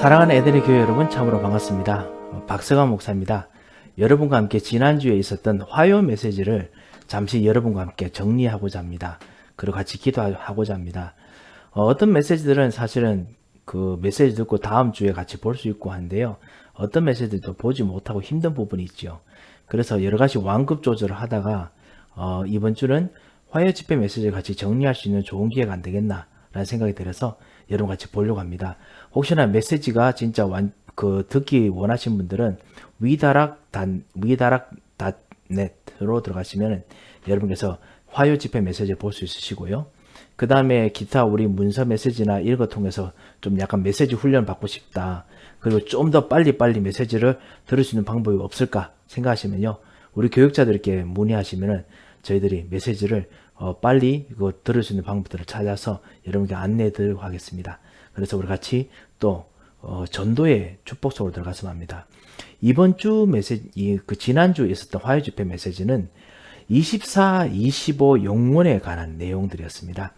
사랑하는 에덴의 교회 여러분, 참으로 반갑습니다. 박서관 목사입니다. 여러분과 함께 지난주에 있었던 화요 메시지를 잠시 여러분과 함께 정리하고자 합니다. 그리고 같이 기도하고자 합니다. 어떤 메시지들은 사실은 그 메시지 듣고 다음 주에 같이 볼 수 있고 한데요. 어떤 메시지도 보지 못하고 힘든 부분이 있죠. 그래서 여러 가지 완급 조절을 하다가 이번 주는 화요 집회 메시지를 같이 정리할 수 있는 좋은 기회가 안 되겠나 라는 생각이 들어서 여러분 같이 보려고 합니다. 혹시나 메시지가 진짜 듣기 원하신 분들은 위다락닷넷으로 들어가시면 여러분께서 화요 집회 메시지를 볼 수 있으시고요. 그 다음에 기타 우리 문서 메시지나 이런 거 통해서 좀 약간 메시지 훈련 받고 싶다. 그리고 좀 더 빨리 메시지를 들을 수 있는 방법이 없을까 생각하시면요. 우리 교육자들께 문의하시면은 저희들이 메시지를 빨리 이거 들을 수 있는 방법들을 찾아서 여러분께 안내해 드리도록 하겠습니다. 그래서 우리 같이 또 전도의 축복 속으로 들어갔으면 합니다. 이번 주 메시지, 지난주에 있었던 화요 집회 메시지는 24, 25 영원에 관한 내용들이었습니다.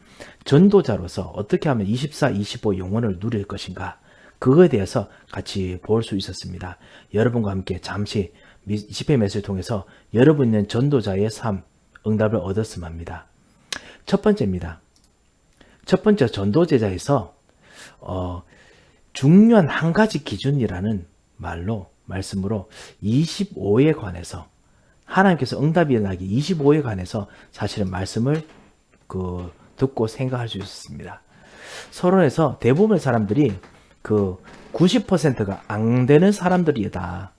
전도자로서 어떻게 하면 24, 25 영원을 누릴 것인가, 그거에 대해서 같이 볼 수 있었습니다. 여러분과 함께 잠시 집회 메시지를 통해서 여러분 있는 전도자의 삶, 응답을 얻었으면 합니다. 첫 번째입니다. 첫 번째, 전도제자에서 중요한 한 가지 기준이라는 말씀으로 25에 관해서, 하나님께서 응답이 나기 25에 관해서 사실은 말씀을 듣고 생각할 수 있었습니다. 서론에서 대부분의 사람들이 90%가 안 되는 사람들이다.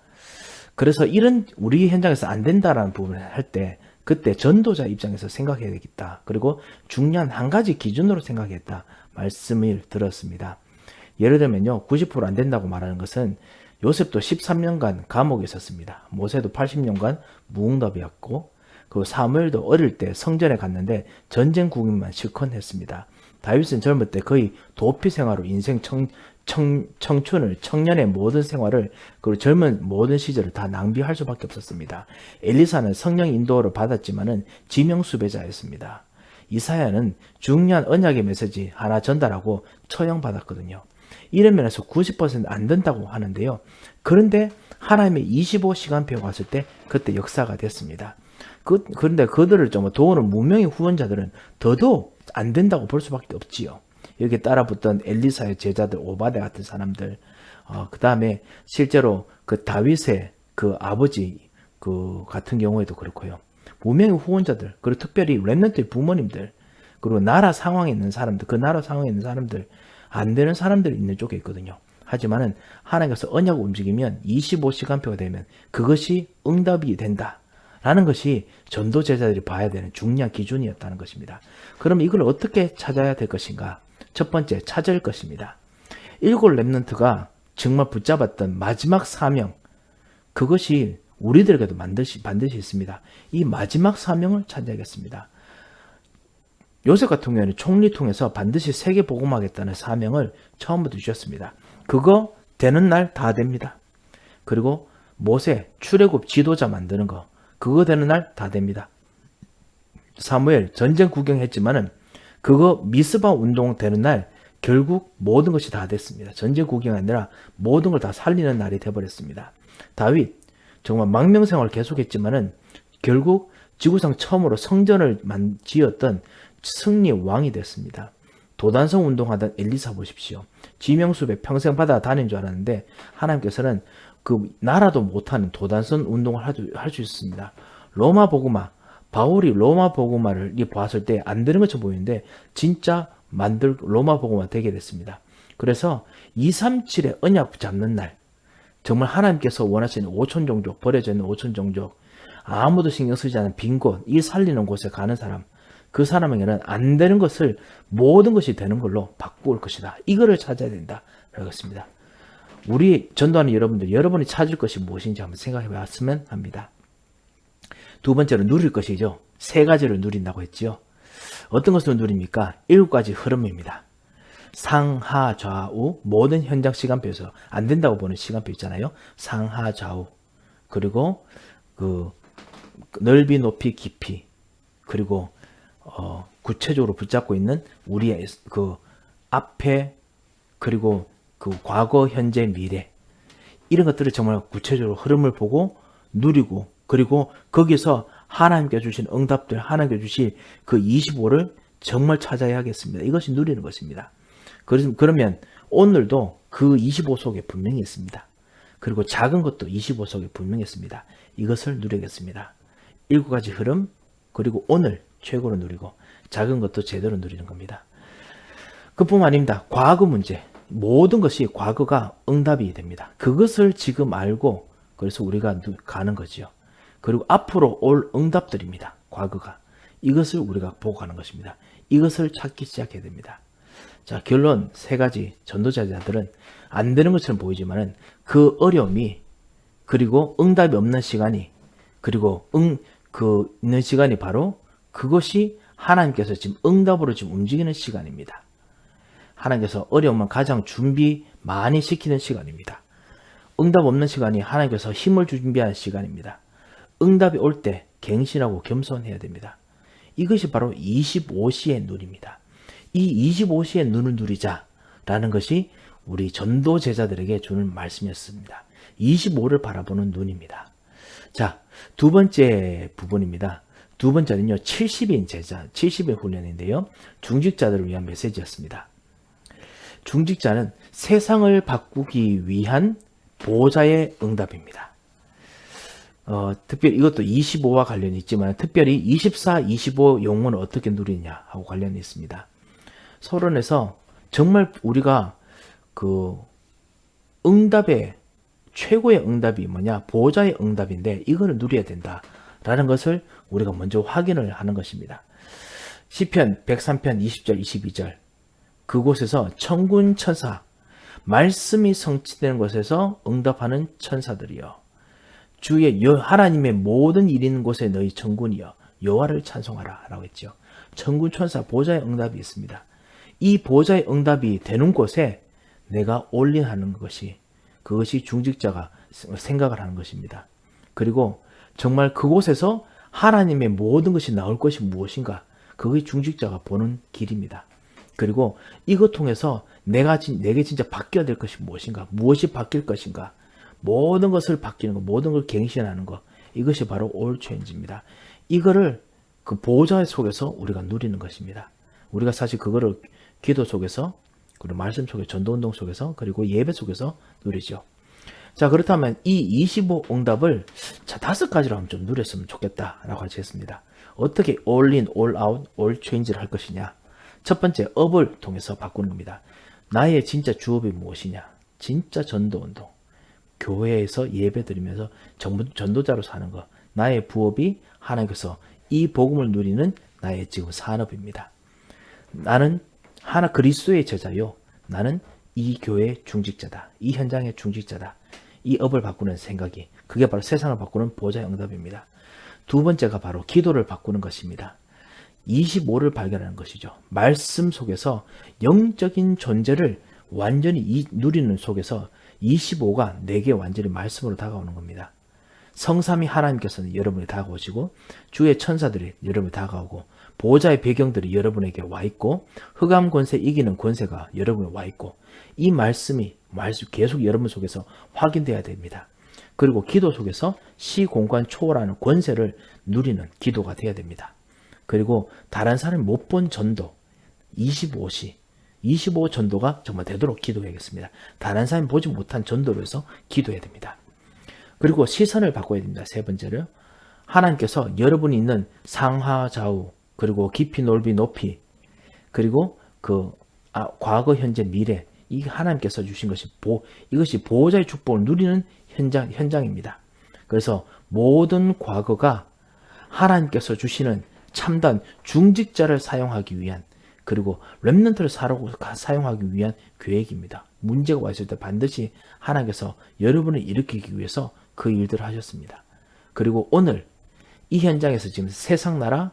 그래서 이런 우리 현장에서 안 된다라는 부분을 할 때 그때 전도자 입장에서 생각해야 되겠다. 그리고 중요한 한 가지 기준으로 생각했다. 말씀을 들었습니다. 예를 들면요. 90% 안 된다고 말하는 것은 요셉도 13년간 감옥에 있었습니다. 모세도 80년간 무응답이었고, 그 사무엘도 어릴 때 성전에 갔는데 전쟁 구경만 실컷 했습니다. 다윗은 젊을 때 거의 도피 생활로 인생 청년의 모든 생활을, 그리고 젊은 모든 시절을 다 낭비할 수밖에 없었습니다. 엘리사는 성령 인도를 받았지만은 지명수배자였습니다. 이사야는 중요한 언약의 메시지 하나 전달하고 처형받았거든요. 이런 면에서 90% 안 된다고 하는데요. 그런데 하나님의 25시간표가 왔을 때 그때 역사가 됐습니다. 그런데 그들을 좀 도우는 무명의 후원자들은 더더욱 안 된다고 볼 수밖에 없지요. 여기에 따라붙던 엘리사의 제자들, 오바데 같은 사람들, 그 다음에 실제로 다윗의 아버지 같은 경우에도 그렇고요. 무명의 후원자들, 그리고 특별히 렘넌트의 부모님들, 그리고 나라 상황에 있는 사람들, 그 나라 상황에 있는 사람들, 안 되는 사람들이 있는 쪽에 있거든요. 하지만은 하나님께서 언약을 움직이면 25시간표가 되면 그것이 응답이 된다. 라는 것이 전도 제자들이 봐야 되는 중요한 기준이었다는 것입니다. 그럼 이걸 어떻게 찾아야 될 것인가? 첫 번째, 찾을 것입니다. 7 렘넌트가 정말 붙잡았던 마지막 사명, 그것이 우리들에게도 반드시 있습니다. 이 마지막 사명을 찾아야겠습니다. 요셉 같은 경우에는 총리 통해서 반드시 세계 복음하겠다는 사명을 처음부터 주셨습니다. 그거 되는 날 다 됩니다. 그리고 모세 출애굽 지도자 만드는 거, 그거 되는 날 다 됩니다. 사무엘 전쟁 구경했지만은 그거 미스바 운동 되는 날 결국 모든 것이 다 됐습니다. 전쟁 구경이 아니라 모든 걸 다 살리는 날이 돼버렸습니다. 다윗 정말 망명생활을 계속했지만은 결국 지구상 처음으로 성전을 지었던 승리 왕이 됐습니다. 도단성 운동하던 엘리사 보십시오. 지명수배 평생 받아 다닌 줄 알았는데 하나님께서는 나라도 못하는 도단성 운동을 할 수 있습니다. 로마 복음화, 바울이 로마 복음화를 봤을 때 안 되는 것처럼 보이는데 진짜 로마 복음화 되게 됐습니다. 그래서 237의 언약 잡는 날, 정말 하나님께서 원하시는 5천 종족, 버려져 있는 5천 종족, 아무도 신경 쓰지 않은 빈 곳, 이 살리는 곳에 가는 사람, 그 사람에게는 안 되는 것을 모든 것이 되는 걸로 바꿀 것이다. 이거를 찾아야 된다. 그렇습니다. 우리 전도하는 여러분들, 여러분이 찾을 것이 무엇인지 한번 생각해 봤으면 합니다. 두 번째로 누릴 것이죠. 3가지를 누린다고 했지요. 어떤 것을 누립니까? 7가지 흐름입니다. 상하 좌우 모든 현장 시간표에서 안 된다고 보는 시간표 있잖아요. 상하 좌우, 그리고 넓이 높이 깊이, 그리고 구체적으로 붙잡고 있는 우리의 앞에, 그리고 그 과거, 현재, 미래 이런 것들을 정말 구체적으로 흐름을 보고 누리고 그리고 거기서 하나님께 주신 응답들, 하나님께 주신 그 25를 정말 찾아야겠습니다. 이것이 누리는 것입니다. 그러면 오늘도 그 25 속에 분명히 있습니다. 그리고 작은 것도 25 속에 분명히 있습니다. 이것을 누리겠습니다. 7가지 흐름, 그리고 오늘 최고로 누리고 작은 것도 제대로 누리는 겁니다. 그뿐만 아닙니다. 과거 문제, 모든 것이 과거가 응답이 됩니다. 그것을 지금 알고 그래서 우리가 가는 거지요. 그리고 앞으로 올 응답들입니다. 과거가. 이것을 우리가 보고 가는 것입니다. 이것을 찾기 시작해야 됩니다. 자, 결론 3가지. 전도자들은 안 되는 것처럼 보이지만은 그 어려움이 그리고 응답이 없는 시간이 그리고 있는 시간이 바로 그것이 하나님께서 지금 응답으로 지금 움직이는 시간입니다. 하나님께서 어려움은 가장 준비 많이 시키는 시간입니다. 응답 없는 시간이 하나님께서 힘을 준비하는 시간입니다. 응답이 올 때 갱신하고 겸손해야 됩니다. 이것이 바로 25시의 눈입니다. 이 25시의 눈을 누리자라는 것이 우리 전도 제자들에게 주는 말씀이었습니다. 25를 바라보는 눈입니다. 자, 2번째 부분입니다. 2번째는요, 70인 제자, 70인 훈련인데요. 중직자들을 위한 메시지였습니다. 중직자는 세상을 바꾸기 위한 보호자의 응답입니다. 특별히 이것도 25와 관련이 있지만 특별히 24, 25 영혼을 어떻게 누리냐 하고 관련이 있습니다. 서론에서 정말 우리가 그 응답의 최고의 응답이 뭐냐? 보호자의 응답인데 이거를 누려야 된다라는 것을 우리가 먼저 확인을 하는 것입니다. 시편 103편 20절 22절 그곳에서 천군 천사 말씀이 성취되는 곳에서 응답하는 천사들이여 주의 하나님의 모든 일 있는 곳에 너희 천군이여 여호와를 찬송하라 라고 했죠. 천군 천사 보호자의 응답이 있습니다. 이 보호자의 응답이 되는 곳에 내가 올인하는 그것이 중직자가 생각을 하는 것입니다. 그리고 정말 그곳에서 하나님의 모든 것이 나올 것이 무엇인가 그것이 중직자가 보는 길입니다. 그리고 이것 통해서 내게 진짜 바뀌어야 될 것이 무엇인가 무엇이 바뀔 것인가 모든 것을 바뀌는 것 모든 걸 갱신하는 것 이것이 바로 올 체인지입니다. 이거를 그 보호자 속에서 우리가 누리는 것입니다. 우리가 사실 그거를 기도 속에서 그리고 말씀 속에 전도운동 속에서 그리고 예배 속에서 누리죠. 자, 그렇다면 이 25 응답을 5가지로 한번 좀 누렸으면 좋겠다라고 하겠습니다. 어떻게 all in, all out, all change를 할 것이냐. 첫 번째 업을 통해서 바꾸는 겁니다. 나의 진짜 주업이 무엇이냐. 진짜 전도운동. 교회에서 예배 드리면서 전도자로 사는 것. 나의 부업이 하나님께서 이 복음을 누리는 나의 지금 산업입니다. 나는 하나 그리스도의 제자요. 나는 이 교회의 중직자다. 이 현장의 중직자다. 이 업을 바꾸는 생각이 그게 바로 세상을 바꾸는 보호자의 응답입니다. 2번째가 바로 기도를 바꾸는 것입니다. 25를 발견하는 것이죠. 말씀 속에서 영적인 존재를 완전히 누리는 속에서 25가 내게 완전히 말씀으로 다가오는 겁니다. 성삼위 하나님께서는 여러분이 다가오시고 주의 천사들이 여러분이 다가오고 보호자의 배경들이 여러분에게 와 있고 흑암 권세 이기는 권세가 여러분에 와 있고 이 말씀이 계속 여러분 속에서 확인돼야 됩니다. 그리고 기도 속에서 시공간 초월하는 권세를 누리는 기도가 돼야 됩니다. 그리고 다른 사람이 못 본 전도 25 전도가 정말 되도록 기도해야겠습니다. 다른 사람이 보지 못한 전도를 해서 기도해야 됩니다. 그리고 시선을 바꿔야 됩니다. 3번째로 하나님께서 여러분이 있는 상하 좌우 그리고 깊이 넓이 높이 그리고 과거 현재 미래 이 하나님께서 주신 것이 이것이 보호자의 축복을 누리는 현장입니다. 그래서 모든 과거가 하나님께서 주시는 참단 중직자를 사용하기 위한 그리고 렘넌트를 사용하기 위한 계획입니다. 문제가 왔을 때 반드시 하나님께서 여러분을 일으키기 위해서 그 일들을 하셨습니다. 그리고 오늘 이 현장에서 지금 세상 나라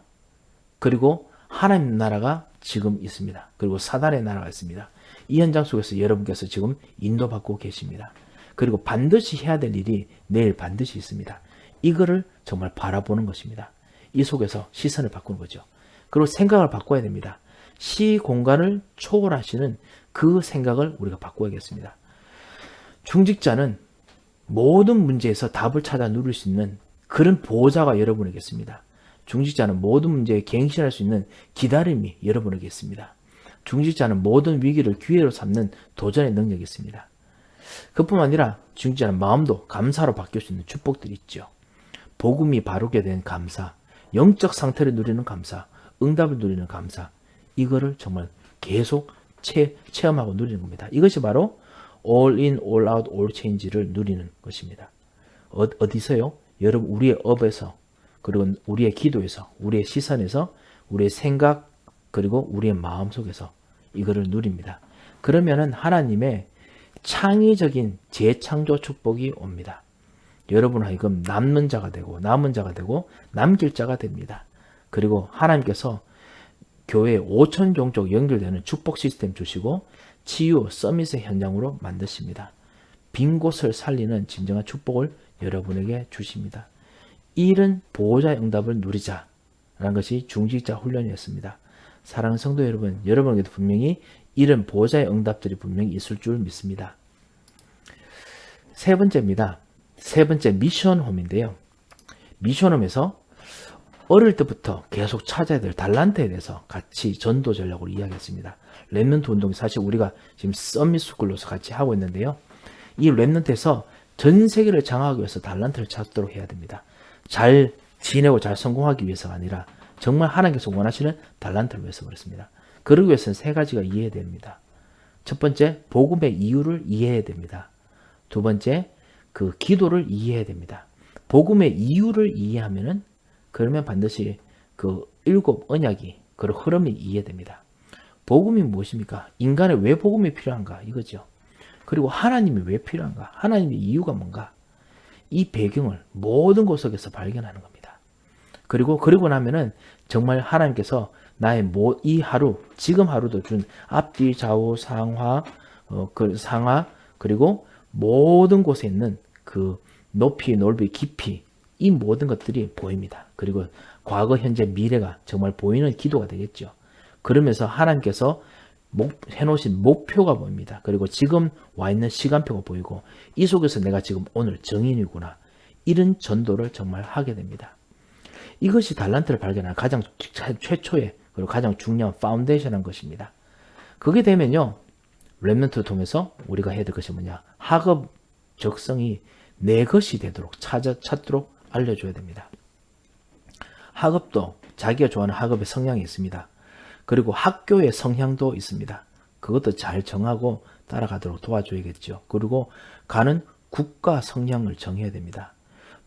그리고 하나님 나라가 지금 있습니다. 그리고 사단의 나라가 있습니다. 이 현장 속에서 여러분께서 지금 인도받고 계십니다. 그리고 반드시 해야 될 일이 내일 반드시 있습니다. 이거를 정말 바라보는 것입니다. 이 속에서 시선을 바꾸는 거죠. 그리고 생각을 바꿔야 됩니다. 시 공간을 초월하시는 그 생각을 우리가 바꿔야겠습니다. 중직자는 모든 문제에서 답을 찾아 누릴 수 있는 그런 보호자가 여러분에게 있습니다. 중직자는 모든 문제에 갱신할 수 있는 기다림이 여러분에게 있습니다. 중직자는 모든 위기를 기회로 삼는 도전의 능력이 있습니다. 그뿐만 아니라 중직자는 마음도 감사로 바뀔 수 있는 축복들이 있죠. 복음이 바르게 된 감사, 영적 상태를 누리는 감사, 응답을 누리는 감사, 이거를 정말 계속 체험하고 누리는 겁니다. 이것이 바로 all in, all out, all change를 누리는 것입니다. 어디서요? 여러분, 우리의 업에서, 그리고 우리의 기도에서, 우리의 시선에서, 우리의 생각, 그리고 우리의 마음 속에서 이거를 누립니다. 그러면은 하나님의 창의적인 재창조 축복이 옵니다. 여러분 하여금 남는 자가 되고, 남은 자가 되고, 남길 자가 됩니다. 그리고 하나님께서 교회 5천 종족 연결되는 축복 시스템 주시고 치유 서밋의 현장으로 만드십니다. 빈 곳을 살리는 진정한 축복을 여러분에게 주십니다. 이런 보호자의 응답을 누리자라는 것이 중직자 훈련이었습니다. 사랑하는 성도 여러분, 여러분에게도 분명히 이런 보호자의 응답들이 분명히 있을 줄 믿습니다. 세 번째입니다. 세 번째 미션홈인데요. 미션홈에서 어릴 때부터 계속 찾아야 될 달란트에 대해서 같이 전도 전략으로 이야기했습니다. 랩넌트 운동이 사실 우리가 지금 서밋 스쿨로서 같이 하고 있는데요. 이 랩넌트에서 전 세계를 장악하기 위해서 달란트를 찾도록 해야 됩니다. 잘 지내고 잘 성공하기 위해서가 아니라 정말 하나님께서 원하시는 달란트를 위해서 그렇습니다. 그러기 위해서는 세 가지가 이해해야 됩니다. 첫 번째, 복음의 이유를 이해해야 됩니다. 두 번째, 그 기도를 이해해야 됩니다. 복음의 이유를 이해하면은 그러면 반드시 그 7 언약이, 그 흐름이 이해됩니다. 복음이 무엇입니까? 인간에 왜 복음이 필요한가? 이거죠. 그리고 하나님이 왜 필요한가? 하나님의 이유가 뭔가? 이 배경을 모든 곳 속에서 발견하는 겁니다. 그리고 나면은 정말 하나님께서 나의 이 하루, 지금 하루도 준 앞뒤, 좌우, 상하, 상하, 그리고 모든 곳에 있는 그 높이, 넓이, 깊이, 이 모든 것들이 보입니다. 그리고 과거, 현재, 미래가 정말 보이는 기도가 되겠죠. 그러면서 하나님께서 해놓으신 목표가 보입니다. 그리고 지금 와 있는 시간표가 보이고 이 속에서 내가 지금 오늘 정인이구나. 이런 전도를 정말 하게 됩니다. 이것이 달란트를 발견하는 가장 최초의 그리고 가장 중요한 파운데이션한 것입니다. 그게 되면요. 랩넌트를 통해서 우리가 해야 될 것이 뭐냐. 학업 적성이 내 것이 되도록 찾도록 알려줘야 됩니다. 학업도 자기가 좋아하는 학업의 성향이 있습니다. 그리고 학교의 성향도 있습니다. 그것도 잘 정하고 따라가도록 도와줘야겠죠. 그리고 가는 국가 성향을 정해야 됩니다.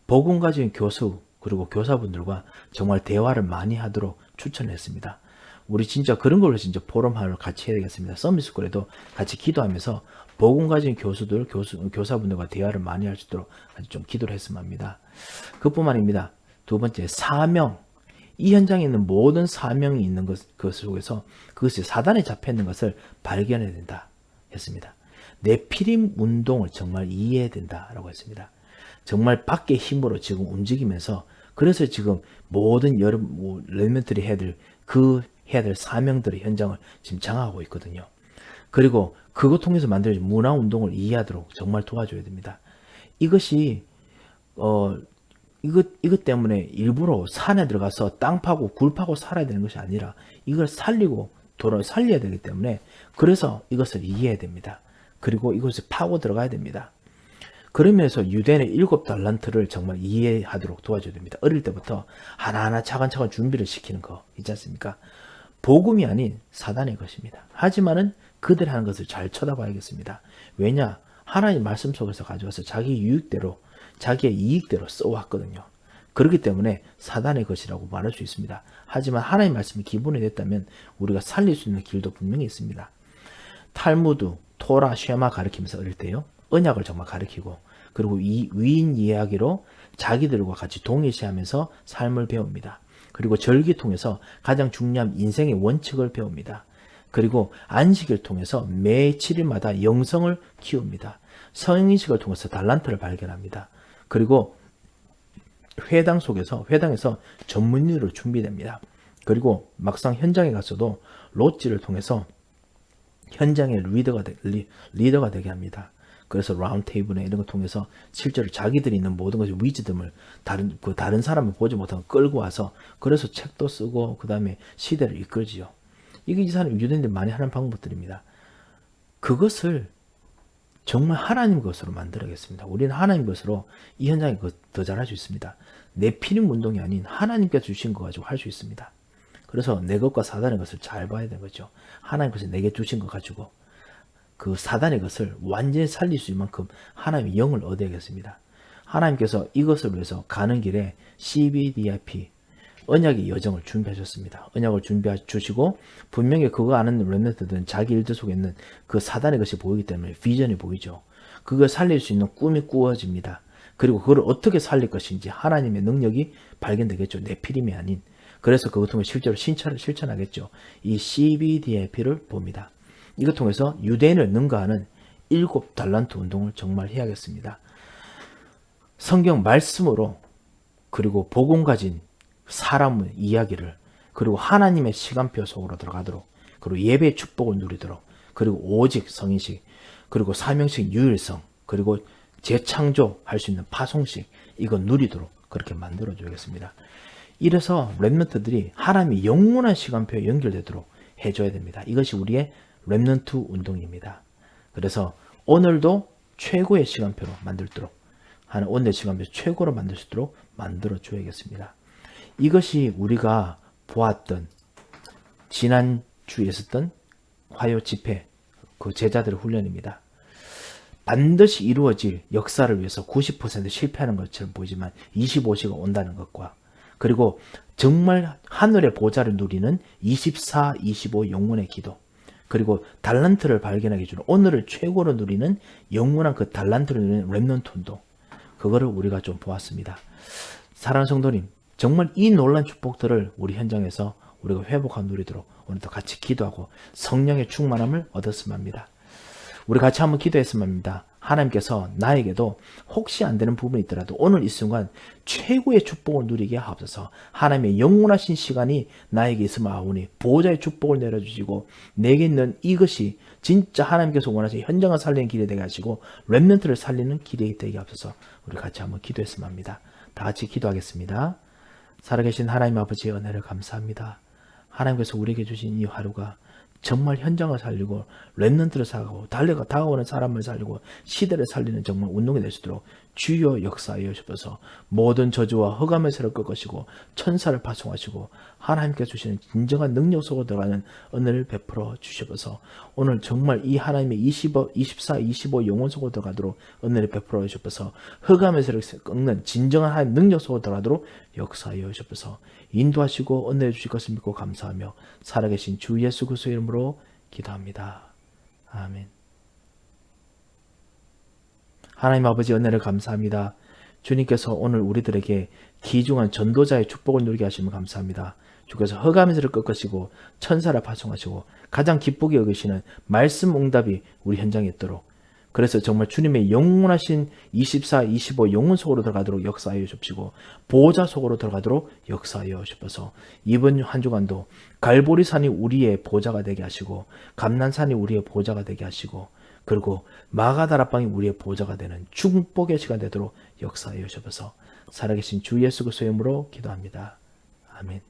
복음 가진 교수 그리고 교사분들과 정말 대화를 많이 하도록 추천했습니다. 우리 진짜 그런 걸로 진짜 포럼을 같이 해야 되겠습니다. 서밋스쿨에도 같이 기도하면서 복음 가진 교수들, 교사분들과 대화를 많이 할 수 있도록 같이 좀 기도를 했으면 합니다. 그뿐만 아닙니다. 두 번째, 사명. 이 현장에 있는 모든 사명이 있는 것 속에서 그것이 사단에 잡혀있는 것을 발견해야 된다 했습니다. 네피림 운동을 정말 이해해야 된다라고 했습니다. 정말 밖의 힘으로 지금 움직이면서 그래서 지금 모든 랩런트들이 해야 될 사명들의 현장을 지금 장악하고 있거든요. 그리고 그것 통해서 만들어진 문화 운동을 이해하도록 정말 도와줘야 됩니다. 이것이 이것 때문에 일부러 산에 들어가서 땅 파고 굴 파고 살아야 되는 것이 아니라 이걸 살려야 되기 때문에 그래서 이것을 이해해야 됩니다. 그리고 이것을 파고 들어가야 됩니다. 그러면서 유대인의 7 달란트를 정말 이해하도록 도와줘야 됩니다. 어릴 때부터 하나하나 차근차근 준비를 시키는 거 있지 않습니까? 복음이 아닌 사단의 것입니다. 하지만은 그들이 하는 것을 잘 쳐다봐야겠습니다. 왜냐? 하나님 말씀 속에서 가져와서 자기 유익대로 자기의 이익대로 써왔거든요. 그렇기 때문에 사단의 것이라고 말할 수 있습니다. 하지만 하나님 말씀이 기본이 됐다면 우리가 살릴 수 있는 길도 분명히 있습니다. 탈무드, 토라, 쉐마 가르치면서 어릴 때요. 언약을 정말 가르치고 그리고 위인 이야기로 자기들과 같이 동일시하면서 삶을 배웁니다. 그리고 절기 통해서 가장 중요한 인생의 원칙을 배웁니다. 그리고 안식을 통해서 매 7일마다 영성을 키웁니다. 성인식을 통해서 달란트를 발견합니다. 그리고 회당에서 전문의로 준비됩니다. 그리고 막상 현장에 갔어도 롯지를 통해서 현장의 리더가 되게 합니다. 그래서 라운드 테이블에 이런 걸 통해서 실제로 자기들이 있는 모든 것의 위즈덤을 다른 사람을 보지 못하고 끌고 와서 그래서 책도 쓰고 그 다음에 시대를 이끌지요. 이게 이 사람 유대인들이 많이 하는 방법들입니다. 그것을 정말 하나님 것으로 만들어야겠습니다. 우리는 하나님 것으로 이 현장에 더 잘할 수 있습니다. 내 피림 운동이 아닌 하나님께서 주신 거 가지고 할 수 있습니다. 그래서 내 것과 사단의 것을 잘 봐야 되는 거죠. 하나님께서 내게 주신 것 가지고 그 사단의 것을 완전히 살릴 수 있는 만큼 하나님의 영을 얻어야겠습니다. 하나님께서 이것을 위해서 가는 길에 CBDIP 언약의 여정을 준비하셨습니다. 언약을 준비해 주시고 분명히 그거 아는 렘넌트들은 자기 일들 속에 있는 그 사단의 것이 보이기 때문에 비전이 보이죠. 그걸 살릴 수 있는 꿈이 꾸어집니다. 그리고 그걸 어떻게 살릴 것인지 하나님의 능력이 발견되겠죠. 내 피림이 아닌. 그래서 그것 통해 실제로 실천하겠죠. 이 CBDIP를 봅니다. 이것 통해서 유대인을 능가하는 7달란트 운동을 정말 해야겠습니다. 성경 말씀으로 그리고 복음 가진 사람의 이야기를 그리고 하나님의 시간표 속으로 들어가도록 그리고 예배의 축복을 누리도록 그리고 오직 성인식 그리고 사명식 유일성 그리고 재창조할 수 있는 파송식 이거 누리도록 그렇게 만들어 줘야겠습니다. 이래서 렘넌트들이 하나님의 영원한 시간표에 연결되도록 해줘야 됩니다. 이것이 우리의 렘넌트 운동입니다. 그래서 오늘도 최고의 시간표로 만들도록 하는 오늘의 시간표 최고로 만들 수 있도록 만들어 줘야겠습니다. 이것이 우리가 보았던 지난주에 있었던 화요 집회 그 제자들의 훈련입니다. 반드시 이루어질 역사를 위해서 90% 실패하는 것처럼 보이지만 25시가 온다는 것과 그리고 정말 하늘의 보좌를 누리는 24, 25 영혼의 기도 그리고 달란트를 발견하게 해주는 오늘을 최고로 누리는 영원한 그 달란트를 누리는 렘넌트 운동 그거를 우리가 좀 보았습니다. 사랑하는 성도님 정말 이 놀라운 축복들을 우리 현장에서 우리가 회복하고 누리도록 오늘도 같이 기도하고 성령의 충만함을 얻었으면 합니다. 우리 같이 한번 기도했으면 합니다. 하나님께서 나에게도 혹시 안 되는 부분이 있더라도 오늘 이 순간 최고의 축복을 누리게 하옵소서. 하나님의 영원하신 시간이 나에게 있으면 아오니 보호자의 축복을 내려주시고 내게 있는 이것이 진짜 하나님께서 원하시는 현장을 살리는 길이 되게 하시고 렘넌트를 살리는 길이 되게 하옵소서. 우리 같이 한번 기도했으면 합니다. 다 같이 기도하겠습니다. 살아계신 하나님 아버지의 은혜를 감사합니다. 하나님께서 우리에게 주신 이 하루가 정말 현장을 살리고 렘넌트를 살고 다가오는 사람을 살리고 시대를 살리는 정말 운동이 될 수 있도록 주여 역사하여 주셔서 모든 저주와 흑암의 세를 끌 것이고 천사를 파송하시고 하나님께서 주시는 진정한 능력 속으로 들어가는 은혜를 베풀어 주셔서 오늘 정말 이 하나님의 24, 25 영혼 속으로 들어가도록 은혜를 베풀어 주셔서 흑암의 세를 꺾는 진정한 하나님 능력 속으로 들어가도록 역사하여 주셔서 인도하시고 은혜해 주실 것을 믿고 감사하며 살아계신 주 예수 그리스도의 이름으로 기도합니다. 아멘. 하나님 아버지 은혜를 감사합니다. 주님께서 오늘 우리들에게 귀중한 전도자의 축복을 누리게 하시면 감사합니다. 주께서 흑암의 세를 꺾으시고 천사를 파송하시고 가장 기쁘게 여기시는 말씀 응답이 우리 현장에 있도록 그래서 정말 주님의 영원하신 24, 25 영혼 속으로 들어가도록 역사하여 주시고 보호자 속으로 들어가도록 역사하여 주셔서 이번 한 주간도 갈보리산이 우리의 보호자가 되게 하시고 감난산이 우리의 보호자가 되게 하시고 그리고 마가다락방이 우리의 보호자가 되는 축복의 시간 되도록 역사하여 주셔서 살아계신 주 예수 그리스도의 이름으로 기도합니다. 아멘.